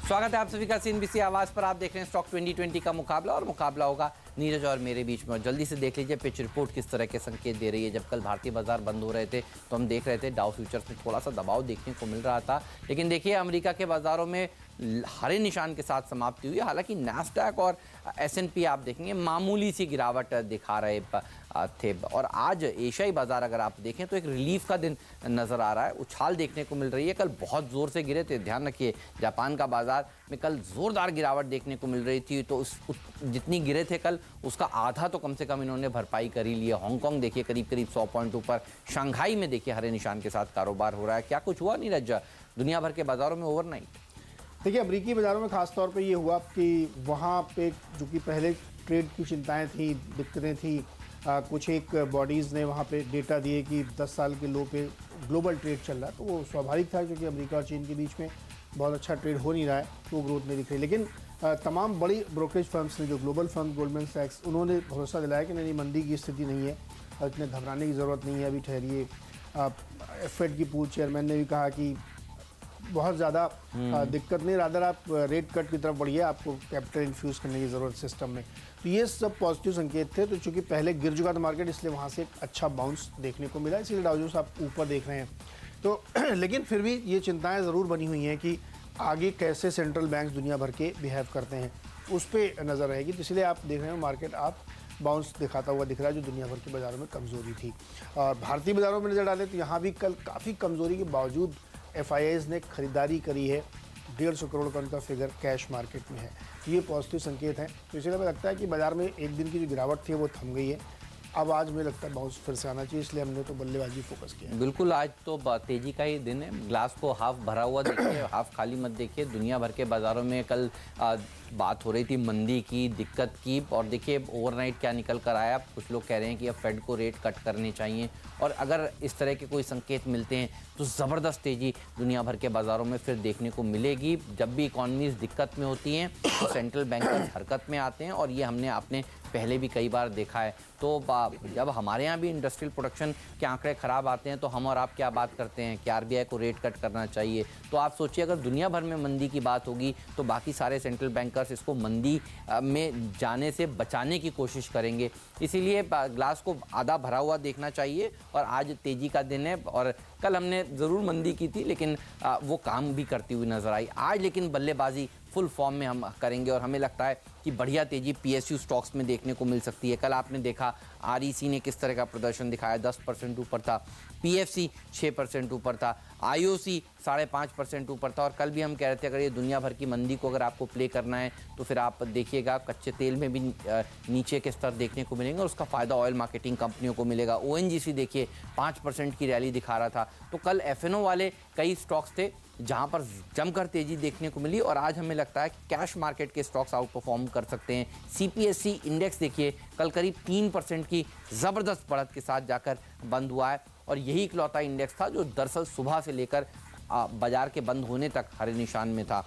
स्वागत है आप सभी का सीएनबीसी आवाज पर। आप देख रहे हैं स्टॉक 2020 का मुकाबला, और मुकाबला होगा नीरज और मेरे बीच में। और जल्दी से देख लीजिए पिच रिपोर्ट किस तरह के संकेत दे रही है। जब कल भारतीय बाजार बंद हो रहे थे तो हम देख रहे थे डाउ फ्यूचर्स में थोड़ा सा दबाव देखने को मिल रहा था, लेकिन देखिए अमेरिका के बाजारों में हरे निशान के साथ समाप्ति हुई। हालांकि नैस्डैक और S&P आप देखेंगे मामूली सी गिरावट दिखा रहे थे। और आज एशियाई बाजार अगर आप देखें तो एक रिलीफ का दिन नजर आ रहा है, उछाल देखने को मिल रही है। कल बहुत जोर से गिरे थे, ध्यान रखिए जापान का बाजार में कल जोरदार गिरावट देखने को मिल रही थी, तो जितनी गिरे थे कल उसका आधा तो कम से कम इन्होंने भरपाई कर ही ली है। हांगकांग देखिए करीब 100 पॉइंट ऊपर, शंघाई में देखिए हरे निशान के साथ कारोबार हो रहा है। क्या कुछ हुआ नीरज दुनिया भर के बाजारों में ओवरनाइट? देखिए अमेरिकी बाजारों में खास तौर पे ये हुआ कि वहाँ पे जो कि पहले ट्रेड की चिंताएं थी, दिक्कतें थी, कुछ एक बॉडीज़ ने वहाँ पे डेटा दिए कि 10 साल के लो पे ग्लोबल ट्रेड चल रहा है, तो वो स्वाभाविक था क्योंकि अमेरिका और चीन के बीच में बहुत अच्छा ट्रेड हो नहीं रहा है, तो ग्रोथ नहीं दिख रही। लेकिन तमाम बड़ी ब्रोकरेज फर्म्स ने, जो ग्लोबल फर्म गोल्डमैन सैक्स, उन्होंने भरोसा दिलाया कि नहीं, मंदी की स्थिति नहीं है, इतने घबराने की ज़रूरत नहीं है, अभी ठहरिए। फेड की पूल चेयरमैन ने भी कहा कि बहुत ज़्यादा दिक्कत नहीं, रादर आप रेट कट की तरफ बढ़िए, आपको कैपिटल इन्फ्यूज़ करने की ज़रूरत सिस्टम में। तो ये सब पॉजिटिव संकेत थे। तो चूंकि पहले गिर चुका था मार्केट, इसलिए वहाँ से एक अच्छा बाउंस देखने को मिला, इसलिए डाउ जोन्स आप ऊपर देख रहे हैं। तो लेकिन फिर भी ये चिंताएं ज़रूर बनी हुई हैं कि आगे कैसे सेंट्रल बैंक दुनिया भर के बिहेव करते हैं, उस पर नज़र रहेगी। तो इसलिए आप देख रहे हैं मार्केट आप बाउंस दिखाता हुआ दिख रहा है, जो दुनिया भर के बाज़ारों में कमज़ोरी थी। और भारतीय बाज़ारों में नज़र डालें तो यहाँ भी कल काफ़ी कमज़ोरी के बावजूद FIIs ने खरीदारी करी है। 150 करोड़ का उनका फिगर कैश मार्केट में है, ये पॉजिटिव संकेत हैं। तो इसलिए मुझे लगता है कि बाजार में एक दिन की जो गिरावट थी वो थम गई है। अब आज मुझे लगता है बाउंस फिर से आना चाहिए, इसलिए हमने तो बल्लेबाजी फोकस किया है। बिल्कुल, आज तो तेजी का ही दिन है। ग्लास को हाफ भरा हुआ देखिए, हाफ खाली मत देखिए। दुनिया भर के बाजारों में कल बात हो रही थी मंदी की, दिक्कत की, और देखिए ओवरनाइट क्या निकल कर आया। कुछ लोग कह रहे हैं कि अब फेड को रेट कट करने चाहिए, और अगर इस तरह के कोई संकेत मिलते हैं तो ज़बरदस्त तेज़ी दुनिया भर के बाज़ारों में फिर देखने को मिलेगी। जब भी इकॉनमीज़ दिक्कत में होती हैं तो सेंट्रल बैंकर्स हरकत में आते हैं, और ये हमने आपने पहले भी कई बार देखा है। तो जब हमारे यहाँ भी इंडस्ट्रियल प्रोडक्शन के आंकड़े ख़राब आते हैं तो हम और आप क्या बात करते हैं कि RBI को रेट कट करना चाहिए। तो आप सोचिए अगर दुनिया भर में मंदी की बात होगी तो बाकी सारे सेंट्रल बैंकर्स इसको मंदी में जाने से बचाने की कोशिश करेंगे। इसीलिए ग्लास को आधा भरा हुआ देखना चाहिए, और आज तेज़ी का दिन है। और कल हमने ज़रूर मंदी की थी, लेकिन वो काम भी करती हुई नज़र आई। आज लेकिन बल्लेबाजी फुल फॉर्म में हम करेंगे, और हमें लगता है कि बढ़िया तेज़ी PSU स्टॉक्स में देखने को मिल सकती है। कल आपने देखा REC ने किस तरह का प्रदर्शन दिखाया, 10% ऊपर था। PFC 6% ऊपर था। IOC 5.5% ऊपर था। और कल भी हम कह रहे थे अगर ये दुनिया भर की मंदी को अगर आपको प्ले करना है तो फिर आप देखिएगा कच्चे तेल में भी नीचे के स्तर देखने को मिलेंगे, और उसका फ़ायदा ऑयल मार्केटिंग कंपनियों को मिलेगा। ONGC देखिए 5% की रैली दिखा रहा था। तो कल FNO वाले कई स्टॉक्स थे जहां पर जमकर तेजी देखने को मिली, और आज हमें लगता है कि कैश मार्केट के स्टॉक्स आउट परफॉर्म कर सकते हैं। CPSE इंडेक्स देखिए कल करीब 3% की ज़बरदस्त बढ़त के साथ जाकर बंद हुआ है, और यही इकलौता इंडेक्स था जो दरअसल सुबह से लेकर बाजार के बंद होने तक हरे निशान में था।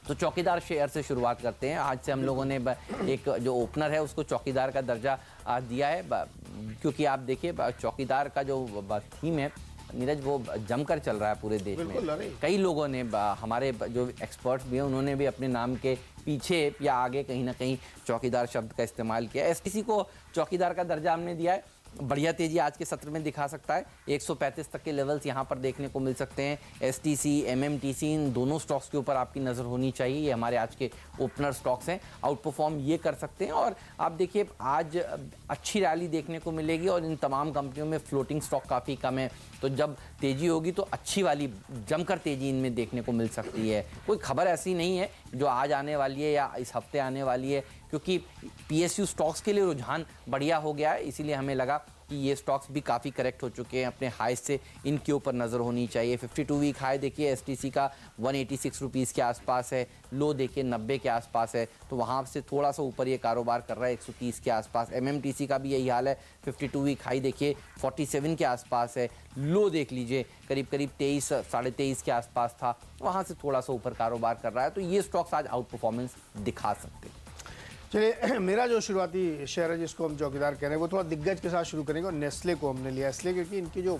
तो चौकीदार शेयर से शुरुआत करते हैं। आज से हम लोगों ने एक जो ओपनर है उसको चौकीदार का दर्जा दिया है, क्योंकि आप देखिए चौकीदार का जो थीम है नीरज वो जमकर चल रहा है पूरे देश में। कई लोगों ने, हमारे जो एक्सपर्ट्स भी हैं, उन्होंने भी अपने नाम के पीछे या आगे कहीं ना कहीं चौकीदार शब्द का इस्तेमाल किया। STC को चौकीदार का दर्जा हमने दिया है। बढ़िया तेजी आज के सत्र में दिखा सकता है। 135 तक के लेवल्स यहाँ पर देखने को मिल सकते हैं। STC, MMTC, इन दोनों स्टॉक्स के ऊपर आपकी नज़र होनी चाहिए। ये हमारे आज के ओपनर स्टॉक्स हैं, आउट परफॉर्म ये कर सकते हैं। और आप देखिए आज अच्छी रैली देखने को मिलेगी, और इन तमाम कंपनियों में फ्लोटिंग स्टॉक काफ़ी कम है। तो जब तेज़ी होगी तो अच्छी वाली जमकर तेज़ी इनमें देखने को मिल सकती है। कोई खबर ऐसी नहीं है जो आज आने वाली है या इस हफ्ते आने वाली है, क्योंकि PSU स्टॉक्स के लिए रुझान बढ़िया हो गया है। इसीलिए हमें लगा कि ये स्टॉक्स भी काफ़ी करेक्ट हो चुके हैं अपने हाई से, इनके ऊपर नज़र होनी चाहिए। 52 वीक हाई देखिए STC का 186 रुपीज़ के आसपास है, लो देखिए 90 के आसपास है, तो वहाँ से थोड़ा सा ऊपर ये कारोबार कर रहा है 130 के आसपास। MMTC का भी यही हाल है, 52 वीक हाई देखिए 47 के आसपास है, लो देख लीजिए करीब 23 साढ़े 23 के आसपास था, वहाँ से थोड़ा सा ऊपर कारोबार कर रहा है। तो ये स्टॉक्स आज आउट परफॉर्मेंस दिखा सकते हैं। चलिए मेरा जो शुरुआती शेयर है जिसको हम चौकीदार कह रहे हैं वो थोड़ा दिग्गज के साथ शुरू करेंगे, और नेस्ले को हमने लिया इसलिए क्योंकि इनकी जो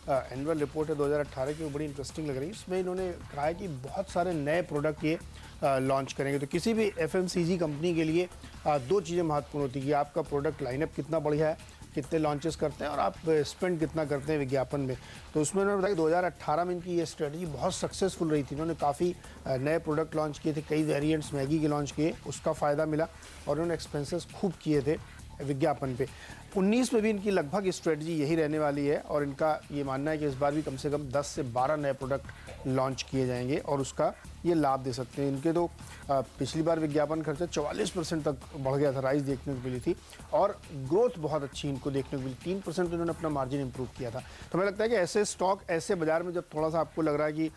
एनुअल रिपोर्ट है 2018 की, वो बड़ी इंटरेस्टिंग लग रही है। इसमें इन्होंने कहा है कि बहुत सारे नए प्रोडक्ट ये लॉन्च करेंगे। तो किसी भी FMCG कंपनी के लिए दो चीज़ें महत्वपूर्ण होती है कि आपका प्रोडक्ट लाइनअप कितना बढ़िया है, कितने लॉन्चेस करते हैं और आप स्पेंड कितना करते हैं विज्ञापन में। तो उसमें उन्होंने बताया 2018 में इनकी ये स्ट्रेटजी बहुत सक्सेसफुल रही थी। इन्होंने काफ़ी नए प्रोडक्ट लॉन्च किए थे, कई वेरिएंट्स मैगी के लॉन्च किए, उसका फ़ायदा मिला और उन्होंने एक्सपेंसेस खूब किए थे विज्ञापन पे। 19 में भी इनकी लगभग स्ट्रेटजी यही रहने वाली है और इनका ये मानना है कि इस बार भी कम से कम 10 से 12 नए प्रोडक्ट लॉन्च किए जाएंगे और उसका ये लाभ दे सकते हैं। इनके तो पिछली बार विज्ञापन खर्चा 44% तक बढ़ गया था, राइज देखने को मिली थी और ग्रोथ बहुत अच्छी इनको देखने को मिली, 3% उन्होंने अपना मार्जिन इंप्रूव किया था। तो हमें लगता है कि ऐसे स्टॉक ऐसे बाजार में जब थोड़ा सा आपको लग रहा है कि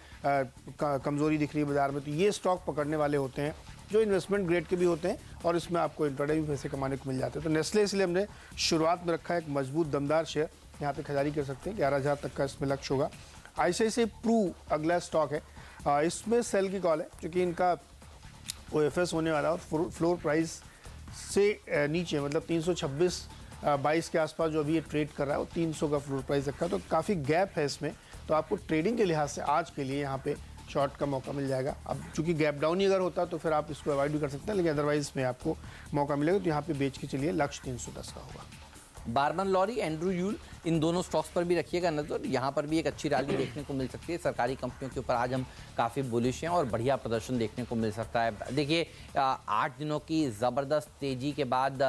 कमज़ोरी दिख रही है बाजार में, तो ये स्टॉक पकड़ने वाले होते हैं जो इन्वेस्टमेंट ग्रेड के भी होते हैं और इसमें आपको इंट्राडे भी पैसे कमाने को मिल जाते हैं। तो नेस्ले इसलिए हमने शुरुआत में रखा है एक मजबूत दमदार शेयर, यहाँ पे खरीदारी कर सकते हैं, 11,000 तक का इसमें लक्ष्य होगा। ICICI प्रू अगला स्टॉक है, इसमें सेल की कॉल है क्योंकि इनका OFS होने वाला है और फ्लोर प्राइस से नीचे मतलब 326-22 के आसपास जो अभी ये ट्रेड कर रहा है वो 300 का फ्लोर प्राइस रखा है, तो काफ़ी गैप है इसमें। तो आपको ट्रेडिंग के लिहाज से आज के लिए यहाँ पे शॉर्ट का मौका मिल जाएगा। अब चूंकि गैप डाउन ही अगर होता तो फिर आप इसको अवॉइड भी कर सकते हैं, लेकिन अदरवाइज इसमें आपको मौका मिलेगा। तो यहाँ पे बेच के चलिए, लक्ष्य 310 का होगा। बार्बन लॉरी, एंड्रू यूल, इन दोनों स्टॉक्स पर भी रखिएगा नजर। यहाँ पर भी एक अच्छी रैली देखने को मिल सकती है। सरकारी कंपनियों के ऊपर आज हम काफ़ी बुलिश हैं और बढ़िया प्रदर्शन देखने को मिल सकता है। देखिए 8 दिनों की ज़बरदस्त तेज़ी के बाद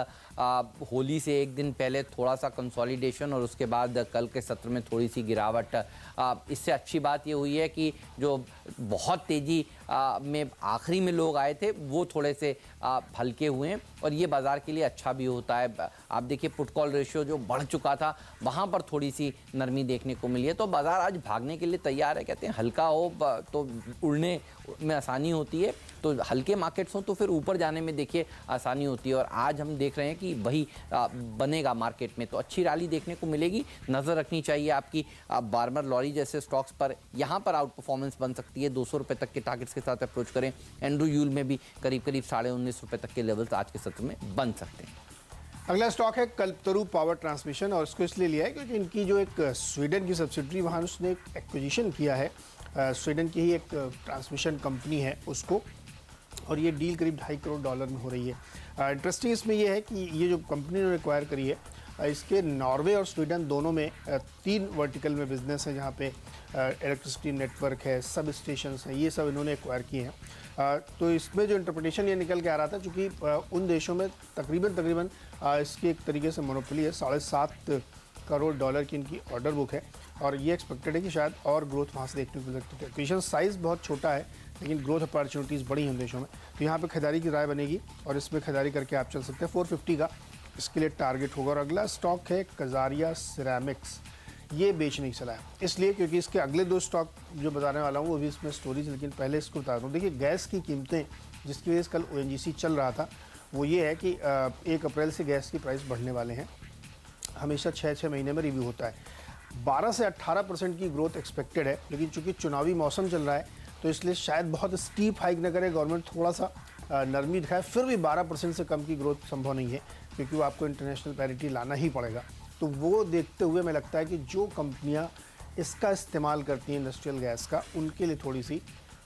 होली से एक दिन पहले थोड़ा सा कंसोलिडेशन और उसके बाद कल के सत्र में थोड़ी सी गिरावट। इससे अच्छी बात ये हुई है कि जो बहुत तेज़ी में आखिरी में लोग आए थे वो थोड़े से हल्के हुए हैं और ये बाज़ार के लिए अच्छा भी होता है। आप देखिए पुट कॉल रेशियो जो बढ़ चुका था वहाँ पर थोड़ी सी नरमी देखने को मिली है। तो बाज़ार आज भागने के लिए तैयार है। कहते हैं हल्का हो तो उड़ने में आसानी होती है, तो हल्के मार्केट्स हों तो फिर ऊपर जाने में देखिए आसानी होती है और आज हम देख रहे हैं कि वही बनेगा मार्केट में। तो अच्छी रैली देखने को मिलेगी, नज़र रखनी चाहिए आपकी बार्बर लॉरी जैसे स्टॉक्स पर। यहाँ पर आउट परफॉर्मेंस बन सकती है, 200 रुपये तक के टारगेट्स के साथ अप्रोच करें। एंड्रू यूल में भी करीब 19.5 रुपये तक के लेवल्स आज के सत्र में बन सकते हैं। अगला स्टॉक है कल्पतरू पावर ट्रांसमिशन और इसको इसलिए लिया है क्योंकि इनकी जो एक स्वीडन की सब्सिडरी वहाँ उसने एक एक्विजिशन किया है, स्वीडन की ही एक ट्रांसमिशन कंपनी है उसको, और ये डील करीब $2.5 करोड़ में हो रही है। इंटरेस्टिंग इसमें यह है कि ये जो कंपनी ने एक्वायर करी है इसके नॉर्वे और स्वीडन दोनों में 3 वर्टिकल में बिजनेस है, जहाँ पे इलेक्ट्रिसिटी नेटवर्क है, सब स्टेशन हैं, ये सब इन्होंने एक्वायर किए हैं। तो इसमें जो इंटरप्रिटेशन ये निकल के आ रहा था, चूँकि उन देशों में तकरीबन इसकी एक तरीके से मोनोपोली है, $7.5 करोड़ की इनकी ऑर्डर बुक है और ये एक्सपेक्टेड है कि शायद और ग्रोथ वहाँ से देखने को मिल सकती है। एक्विजिशन साइज़ बहुत छोटा है लेकिन ग्रोथ अपॉर्चुनिटीज़ बड़ी हैं उन देशों में, तो यहाँ पे खरीदारी की राय बनेगी और इसमें खरीदारी करके आप चल सकते हैं। 450 का इसके लिए टारगेट होगा। और अगला स्टॉक है कजारिया सिरेमिक्स, ये बेच नहीं चला है इसलिए क्योंकि इसके अगले 2 स्टॉक जो बताने वाला हूँ वो भी इसमें स्टोरीज, लेकिन पहले इसको बताता हूँ। देखिए गैस की कीमतें जिसकी वजह से कल ONGC चल रहा था वो ये है कि 1 अप्रैल से गैस की प्राइस बढ़ने वाले हैं, हमेशा 6 महीने में रिव्यू होता है। 12 से 18% की ग्रोथ एक्सपेक्टेड है, लेकिन चूंकि चुनावी मौसम चल रहा है तो इसलिए शायद बहुत स्टीप हाइक न करे, गवर्नमेंट थोड़ा सा नरमी दिखाए, फिर भी 12% से कम की ग्रोथ संभव नहीं है क्योंकि वो आपको इंटरनेशनल पैरिटी लाना ही पड़ेगा। तो वो देखते हुए मैं लगता है कि जो कंपनियां इसका इस्तेमाल करती हैं इंडस्ट्रियल गैस का, उनके लिए थोड़ी सी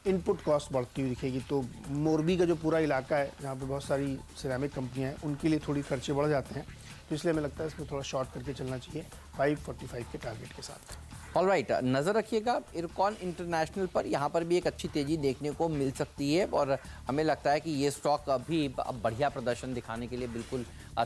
इनपुट कॉस्ट बढ़ती हुई दिखेगी। तो मोरबी का जो पूरा इलाका है जहाँ पे बहुत सारी सिरेमिक कंपनियां हैं उनके लिए थोड़ी खर्चे बढ़ जाते हैं, तो इसलिए हमें लगता है इसमें थोड़ा शॉर्ट करके चलना चाहिए 545 के टारगेट के साथ। ऑलराइट, नज़र रखिएगा इरकॉन इंटरनेशनल पर, यहाँ पर भी एक अच्छी तेज़ी देखने को मिल सकती है और हमें लगता है कि ये स्टॉक अभी बढ़िया प्रदर्शन दिखाने के लिए बिल्कुल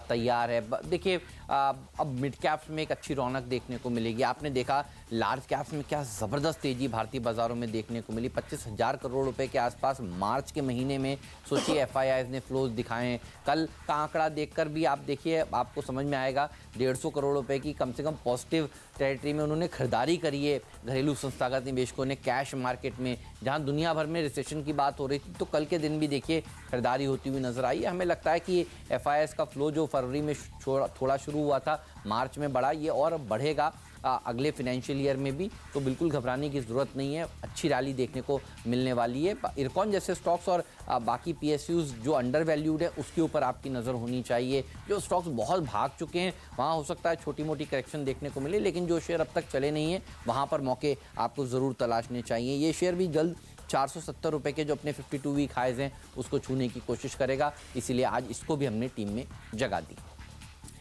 तैयार है। देखिए अब मिड कैप्स में एक अच्छी रौनक देखने को मिलेगी। आपने देखा लार्ज कैप्स में क्या ज़बरदस्त तेज़ी भारतीय बाज़ारों में देखने को मिली, 25,000 करोड़ रुपए के आसपास मार्च के महीने में। सोचिए FIIs ने फ्लोज दिखाए हैं। कल का आंकड़ा देखकर भी आप देखिए, आपको समझ में आएगा 150 करोड़ रुपए की कम से कम पॉजिटिव टेरिटरी में उन्होंने खरीदारी करी है घरेलू संस्थागत निवेशकों ने कैश मार्केट में, जहां दुनिया भर में रिसेशन की बात हो रही थी। तो कल के दिन भी देखिए खरीदारी होती हुई नजर आई है। हमें लगता है कि FIIs का फ्लो जो फरवरी में थोड़ा शुरू हुआ था, मार्च में बढ़ा, ये और बढ़ेगा अगले फाइनेंशियल ईयर में भी, तो बिल्कुल घबराने की ज़रूरत नहीं है। अच्छी रैली देखने को मिलने वाली है। इरकॉन जैसे स्टॉक्स और बाकी PSUs जो अंडर वैल्यूड है उसके ऊपर आपकी नज़र होनी चाहिए। जो स्टॉक्स बहुत भाग चुके हैं वहाँ हो सकता है छोटी मोटी करेक्शन देखने को मिले, लेकिन जो शेयर अब तक चले नहीं हैं वहाँ पर मौके आपको ज़रूर तलाशने चाहिए। ये शेयर भी जल्द 470 रुपये के जो अपने 52 वीक हाइज हैं उसको छूने की कोशिश करेगा, इसीलिए आज इसको भी हमने टीम में जगह दी।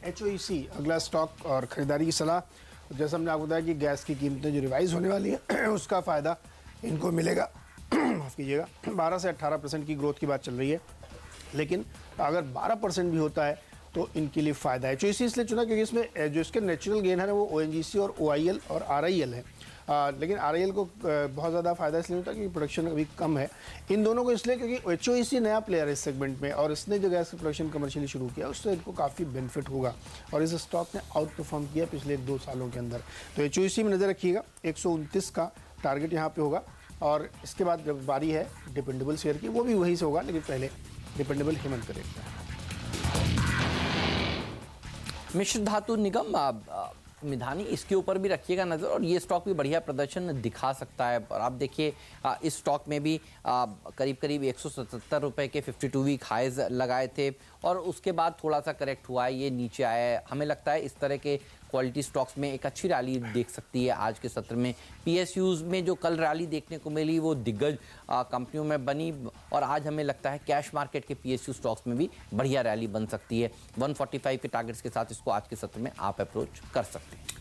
HOEC अगला स्टॉक और ख़रीदारी की सलाह। जैसा हमने आपको बताया कि गैस की कीमतें जो रिवाइज़ होने वाली हैं उसका फ़ायदा इनको मिलेगा। माफ़ कीजिएगा, 12 से 18% की ग्रोथ की बात चल रही है, लेकिन अगर 12% भी होता है तो इनके लिए फ़ायदा है। HOEC इसलिए चुना क्योंकि इसमें जो इसके नेचुरल गेन है ना वो ONGC और OIL और RIL है। लेकिन RIL को बहुत ज़्यादा फ़ायदा इसलिए होता है क्योंकि प्रोडक्शन अभी कम है। इन दोनों को इसलिए क्योंकि HOEC नया प्लेयर है इस सेगमेंट में और इसने जो गैस का प्रोडक्शन कमर्शियली शुरू किया उससे इनको काफ़ी बेनिफिट होगा और इस स्टॉक ने आउट परफॉर्म किया पिछले 2 सालों के अंदर। तो HOEC में नज़र रखिएगा, 129 का टारगेट यहाँ पे होगा। और इसके बाद जब बारी है डिपेंडेबल शेयर की, वो भी वहीं से होगा, लेकिन पहले डिपेंडेबल हेमंत का देखते हैं। मिश्र धातु निगम मिधानी, इसके ऊपर भी रखिएगा नज़र और ये स्टॉक भी बढ़िया प्रदर्शन दिखा सकता है। और आप देखिए इस स्टॉक में भी करीब करीब 177 रुपये के 52 वीक हाइज लगाए थे और उसके बाद थोड़ा सा करेक्ट हुआ है, ये नीचे आया है। हमें लगता है इस तरह के क्वालिटी स्टॉक्स में एक अच्छी रैली देख सकती है आज के सत्र में। PSUs में जो कल रैली देखने को मिली वो दिग्गज कंपनियों में बनी और आज हमें लगता है कैश मार्केट के PSU स्टॉक्स में भी बढ़िया रैली बन सकती है। 145 के टारगेट्स के साथ इसको आज के सत्र में आप अप्रोच कर सकते हैं।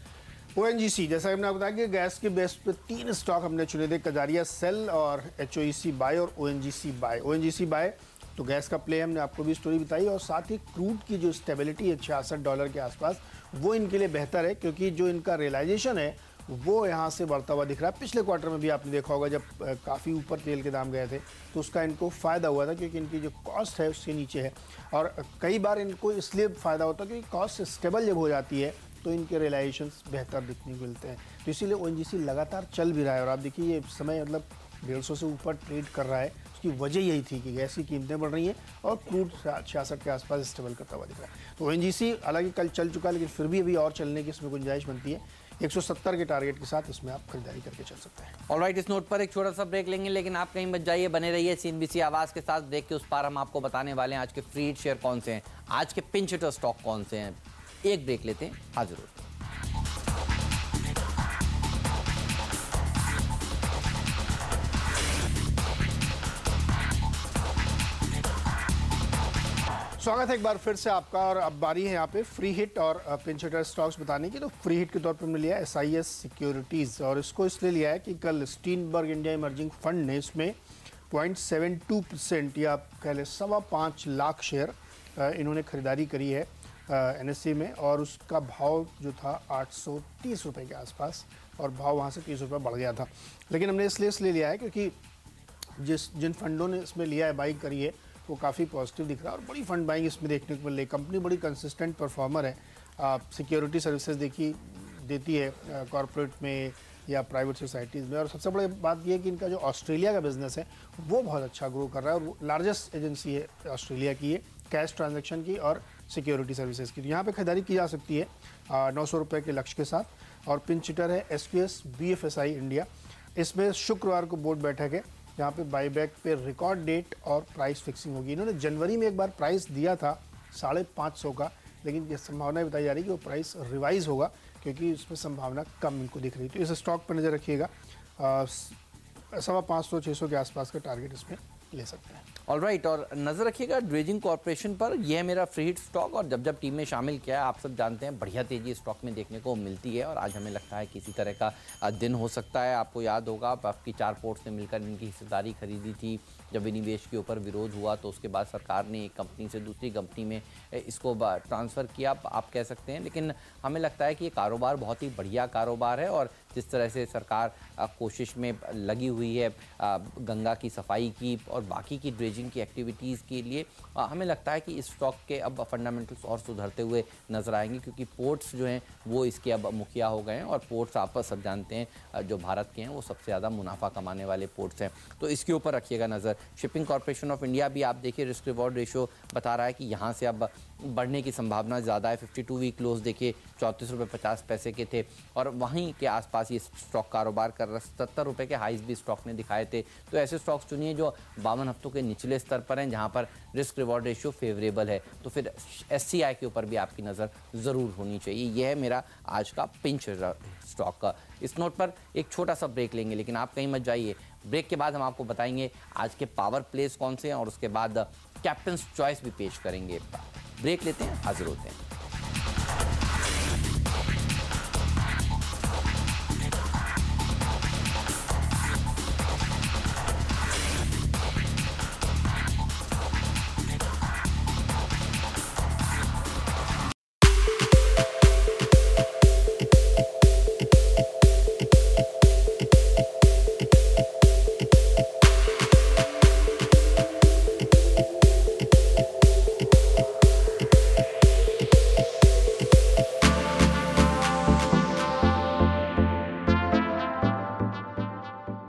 ONGC, जैसा हमने आपको बताया कि गैस के बेस पे 3 स्टॉक हमने चुने थे, कजारिया सेल और HOEC बाय और ONGC बाय। ONGC बाय तो गैस का प्ले हमने आपको भी स्टोरी बताई और साथ ही क्रूड की जो स्टेबिलिटी है $66 के आसपास वो इनके लिए बेहतर है क्योंकि जो इनका रियलाइजेशन है वो यहाँ से बढ़ता हुआ दिख रहा है। पिछले क्वार्टर में भी आपने देखा होगा जब काफ़ी ऊपर तेल के दाम गए थे तो उसका इनको फ़ायदा हुआ था क्योंकि इनकी जो कॉस्ट है उससे नीचे है और कई बार इनको इसलिए फ़ायदा होता है क्योंकि कॉस्ट स्टेबल जब हो जाती है तो इनके रियलाइजेशंस बेहतर दिखने को मिलते हैं। तो इसीलिए ONGC लगातार चल भी रहा है और आप देखिए ये समय मतलब 150 से ऊपर ट्रेड कर रहा है। उसकी वजह यही थी कि गैस की कीमतें बढ़ रही हैं और क्रूड 66 के आसपास स्टेबल करता हुआ दिख रहा है। तो ONGC हालांकि कल चल चुका है लेकिन फिर भी अभी और चलने की इसमें गुंजाइश बनती है। 170 के टारगेट के साथ इसमें आप खरीदारी करके चल सकते हैं। ऑलराइट, इस नोट पर एक छोटा सा ब्रेक लेंगे, लेकिन आप कहीं मत जाइए, बने रहिए CNBC आवाज़ के साथ। ब्रेक के उस पार हम आपको बताने वाले हैं आज के फ्री हिट शेयर कौन से हैं, आज के पिंच हिटर स्टॉक कौन से हैं। एक ब्रेक लेते हैं, हाजिर होते हैं। स्वागत है एक बार फिर से आपका और अब बारी है यहाँ पे फ्री हिट और पिंच हिटर स्टॉक्स बताने की। तो फ्री हिट के तौर पे हमने लिया SIS सिक्योरिटीज़ और इसको इसलिए लिया है कि कल स्टीनबर्ग इंडिया इमर्जिंग फंड ने इसमें 0.72% या कह लें 5.25 लाख शेयर इन्होंने खरीदारी करी है NSE में और उसका भाव जो था 830 रुपये के आसपास और भाव वहाँ से 30 रुपये बढ़ गया था। लेकिन हमने इसलिए लिया है क्योंकि जिन फंडों ने इसमें लिया है, बाइंग करी है, वो काफ़ी पॉजिटिव दिख रहा है और बड़ी फंड बाइंग इसमें देखने को मिल रही है। कंपनी बड़ी कंसिस्टेंट परफॉर्मर है। सिक्योरिटी सर्विसेज देती है कॉरपोरेट में या प्राइवेट सोसाइटीज़ में और सबसे बड़ी बात यह है कि इनका जो ऑस्ट्रेलिया का बिजनेस है वो बहुत अच्छा ग्रो कर रहा है और वो लार्जेस्ट एजेंसी है ऑस्ट्रेलिया की है कैश ट्रांजैक्शन की और सिक्योरिटी सर्विसेज की। तो यहाँ पे खरीदारी की जा सकती है 900 रुपये के लक्ष्य के साथ। और पिंच हिटर है SQS BFSI इंडिया। इसमें शुक्रवार को बोर्ड बैठक है जहाँ पे बाईबैक पे रिकॉर्ड डेट और प्राइस फिक्सिंग होगी। इन्होंने जनवरी में एक बार प्राइस दिया था 550 का, लेकिन ये संभावना बताई जा रही है कि वो प्राइस रिवाइज होगा क्योंकि इसमें संभावना कम इनको दिख रही है। तो इस स्टॉक पर नज़र रखिएगा, 550-600 के आसपास का टारगेट इसमें ले सकते हैं। ऑलराइट, और नज़र रखिएगा ड्रेजिंग कॉर्पोरेशन पर। यह है मेरा फ्री हिट स्टॉक और जब टीम में शामिल किया है आप सब जानते हैं बढ़िया तेजी स्टॉक में देखने को मिलती है और आज हमें लगता है किसी तरह का दिन हो सकता है। आपको याद होगा आपकी 4 पोर्ट्स ने मिलकर इनकी हिस्सेदारी खरीदी थी। जब विनिवेश के ऊपर विरोध हुआ तो उसके बाद सरकार ने एक कंपनी से दूसरी कंपनी में इसको ट्रांसफ़र किया, आप कह सकते हैं। लेकिन हमें लगता है कि ये कारोबार बहुत ही बढ़िया कारोबार है और जिस तरह से सरकार कोशिश में लगी हुई है गंगा की सफाई की और बाकी की ड्रेजिंग की एक्टिविटीज़ के लिए, हमें लगता है कि इस स्टॉक के अब फंडामेंटल्स और सुधरते हुए नज़र आएंगे क्योंकि पोर्ट्स जो हैं वो इसके अब मुखिया हो गए हैं और पोर्ट्स आप सब जानते हैं जो भारत के हैं वो सबसे ज़्यादा मुनाफा कमाने वाले पोर्ट्स हैं। तो इसके ऊपर रखिएगा नज़र। शिपिंग कॉर्पोरेशन ऑफ इंडिया भी आप देखिए रिस्क रिवॉर्ड रेशो बता रहा है कि यहाँ से अब बढ़ने की संभावना ज़्यादा है। 52 वीक क्लोज देखिए 34.50 रुपये के थे और वहीं के आसपास ये स्टॉक कारोबार कर रहा है। 70 रुपये के हाइज भी स्टॉक ने दिखाए थे। तो ऐसे स्टॉक्स चुनिए जो 52 हफ्तों के निचले स्तर पर हैं, जहां पर रिस्क रिवॉर्ड रेशियो फेवरेबल है। तो फिर SCI के ऊपर भी आपकी नज़र ज़रूर होनी चाहिए। यह है मेरा आज का पिंच स्टॉक का। इस नोट पर एक छोटा सा ब्रेक लेंगे, लेकिन आप कहीं मत जाइए। ब्रेक के बाद हम आपको बताएंगे आज के पावर प्लेस कौन से हैं और उसके बाद कैप्टन्स चॉइस भी पेश करेंगे। ब्रेक लेते हैं, हाजिर होते हैं।